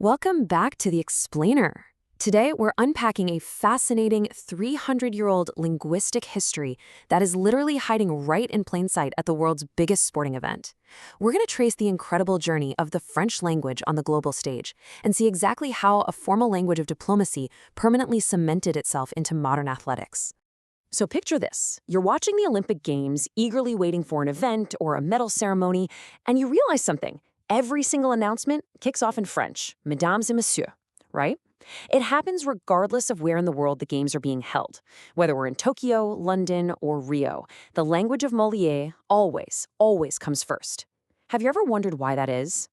Welcome back to the Explainer. Today, we're unpacking a fascinating 300-year-old linguistic history that is literally hiding right in plain sight at the world's biggest sporting event. We're going to trace the incredible journey of the French language on the global stage and see exactly how a formal language of diplomacy permanently cemented itself into modern athletics. So picture this. You're watching the Olympic Games, eagerly waiting for an event or a medal ceremony, and you realize something. Every single announcement kicks off in French, mesdames et messieurs, right? It happens regardless of where in the world the games are being held. Whether we're in Tokyo, London, or Rio, the language of Molière always comes first. Have you ever wondered why that is?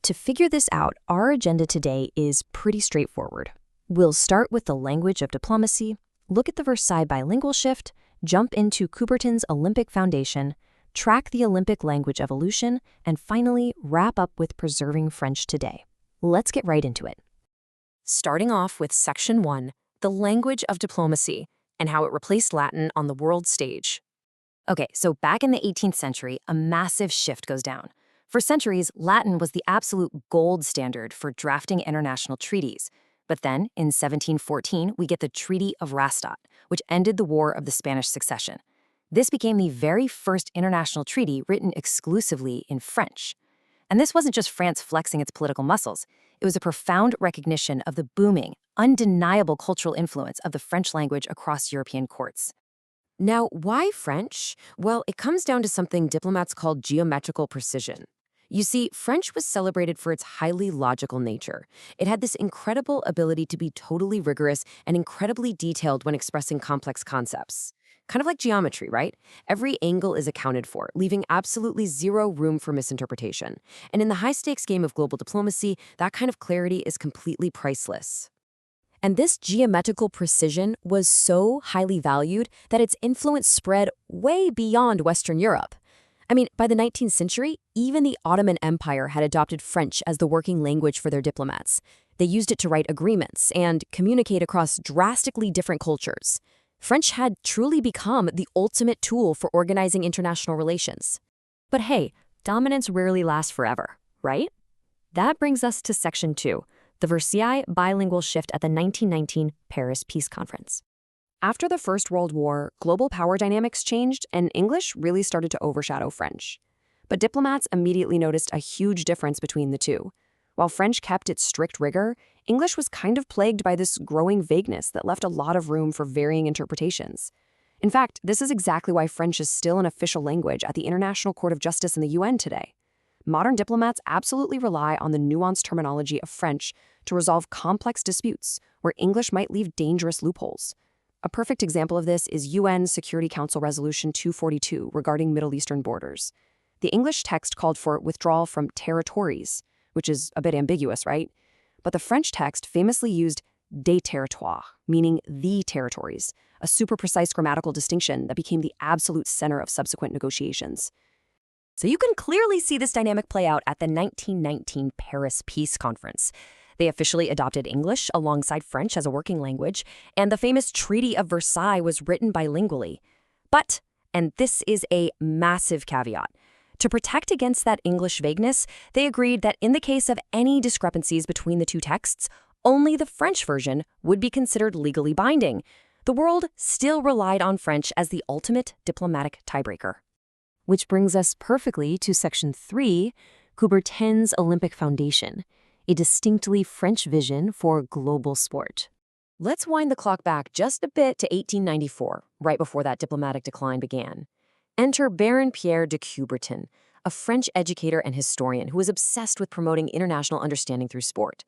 To figure this out, our agenda today is pretty straightforward. We'll start with the language of diplomacy, look at the Versailles bilingual shift, jump into Coubertin's Olympic Foundation, track the Olympic language evolution, and finally wrap up with preserving French today. Let's get right into it. Starting off with Section 1, the language of diplomacy, and how it replaced Latin on the world stage. Okay, so back in the 18th century, a massive shift goes down. For centuries, Latin was the absolute gold standard for drafting international treaties. But then, in 1714, we get the Treaty of Rastatt, which ended the War of the Spanish Succession. This became the very first international treaty written exclusively in French. And this wasn't just France flexing its political muscles. It was a profound recognition of the booming, undeniable cultural influence of the French language across European courts. Now, why French? Well, it comes down to something diplomats call geometrical precision. You see, French was celebrated for its highly logical nature. It had this incredible ability to be totally rigorous and incredibly detailed when expressing complex concepts. Kind of like geometry, right? Every angle is accounted for, leaving absolutely zero room for misinterpretation. And in the high-stakes game of global diplomacy, that kind of clarity is completely priceless. And this geometrical precision was so highly valued that its influence spread way beyond Western Europe. I mean, by the 19th century, even the Ottoman Empire had adopted French as the working language for their diplomats. They used it to write agreements and communicate across drastically different cultures. French had truly become the ultimate tool for organizing international relations. But hey, dominance rarely lasts forever, right? That brings us to Section 2, the Versailles bilingual shift at the 1919 Paris Peace Conference. After the First World War, global power dynamics changed and English really started to overshadow French. But diplomats immediately noticed a huge difference between the two. While French kept its strict rigor, English was kind of plagued by this growing vagueness that left a lot of room for varying interpretations. In fact, this is exactly why French is still an official language at the International Court of Justice in the UN today. Modern diplomats absolutely rely on the nuanced terminology of French to resolve complex disputes where English might leave dangerous loopholes. A perfect example of this is UN Security Council Resolution 242 regarding Middle Eastern borders. The English text called for withdrawal from territories, which is a bit ambiguous, right? But the French text famously used des territoires, meaning the territories, a super precise grammatical distinction that became the absolute center of subsequent negotiations. So you can clearly see this dynamic play out at the 1919 Paris Peace Conference. They officially adopted English alongside French as a working language, and the famous Treaty of Versailles was written bilingually. But, and this is a massive caveat, to protect against that English vagueness, they agreed that in the case of any discrepancies between the two texts, only the French version would be considered legally binding. The world still relied on French as the ultimate diplomatic tiebreaker. Which brings us perfectly to Section 3, Coubertin's Olympic Foundation, a distinctly French vision for global sport. Let's wind the clock back just a bit to 1894, right before that diplomatic decline began. Enter Baron Pierre de Coubertin, a French educator and historian who was obsessed with promoting international understanding through sport.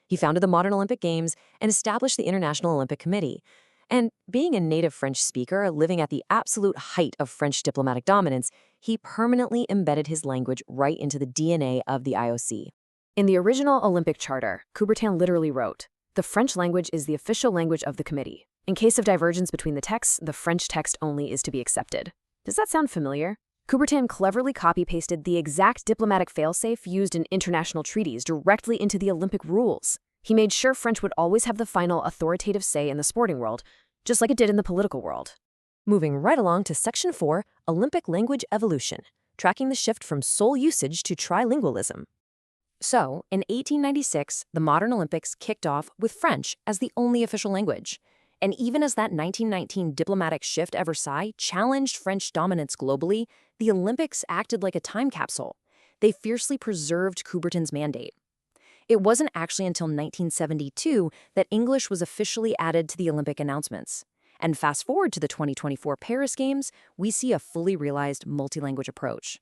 He founded the modern Olympic Games and established the International Olympic Committee. And being a native French speaker, living at the absolute height of French diplomatic dominance, he permanently embedded his language right into the DNA of the IOC. In the original Olympic Charter, Coubertin literally wrote, "The French language is the official language of the committee. In case of divergence between the texts, the French text only is to be accepted." Does that sound familiar? Coubertin cleverly copy-pasted the exact diplomatic failsafe used in international treaties directly into the Olympic rules. He made sure French would always have the final authoritative say in the sporting world, just like it did in the political world. Moving right along to Section 4, Olympic language evolution, tracking the shift from sole usage to trilingualism. So, in 1896, the modern Olympics kicked off with French as the only official language. And even as that 1919 diplomatic shift at Versailles challenged French dominance globally, the Olympics acted like a time capsule. They fiercely preserved Coubertin's mandate. It wasn't actually until 1972 that English was officially added to the Olympic announcements. And fast forward to the 2024 Paris Games, we see a fully realized multilanguage approach.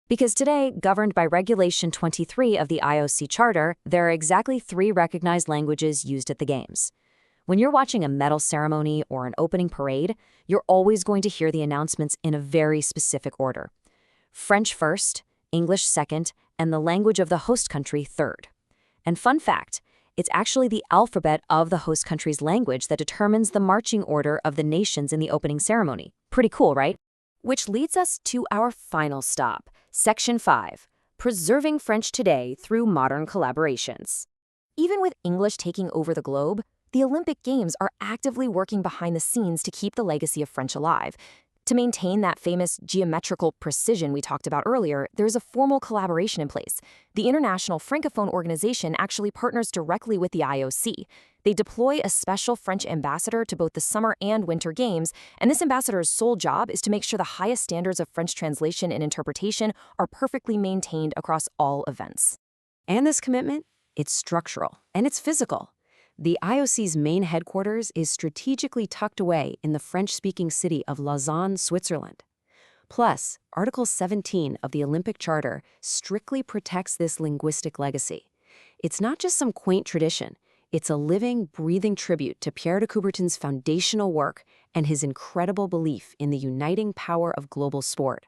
Because today, governed by Regulation 23 of the IOC Charter, there are exactly 3 recognized languages used at the Games. When you're watching a medal ceremony or an opening parade, you're always going to hear the announcements in a very specific order. French first, English second, and the language of the host country third. And fun fact, it's actually the alphabet of the host country's language that determines the marching order of the nations in the opening ceremony. Pretty cool, right? Which leads us to our final stop, Section 5, Preserving French Today Through Modern Collaborations. Even with English taking over the globe, the Olympic Games are actively working behind the scenes to keep the legacy of French alive. To maintain that famous geometrical precision we talked about earlier, there's a formal collaboration in place. The International Francophone Organization actually partners directly with the IOC. They deploy a special French ambassador to both the Summer and Winter Games, and this ambassador's sole job is to make sure the highest standards of French translation and interpretation are perfectly maintained across all events. And this commitment? It's structural, and it's physical. The IOC's main headquarters is strategically tucked away in the French-speaking city of Lausanne, Switzerland. Plus, Article 17 of the Olympic Charter strictly protects this linguistic legacy. It's not just some quaint tradition. It's a living, breathing tribute to Pierre de Coubertin's foundational work and his incredible belief in the uniting power of global sport.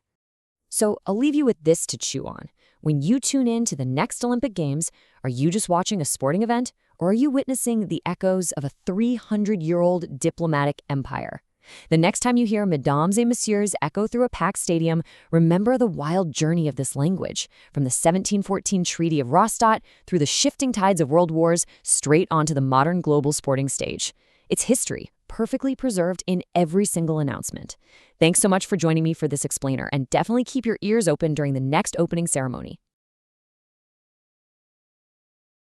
So I'll leave you with this to chew on. When you tune in to the next Olympic Games, are you just watching a sporting event, or are you witnessing the echoes of a 300-year-old diplomatic empire? The next time you hear Mesdames et Messieurs echo through a packed stadium, remember the wild journey of this language, from the 1714 Treaty of Rastatt through the shifting tides of world wars straight onto the modern global sporting stage. It's history, perfectly preserved in every single announcement. Thanks so much for joining me for this explainer, and definitely keep your ears open during the next opening ceremony.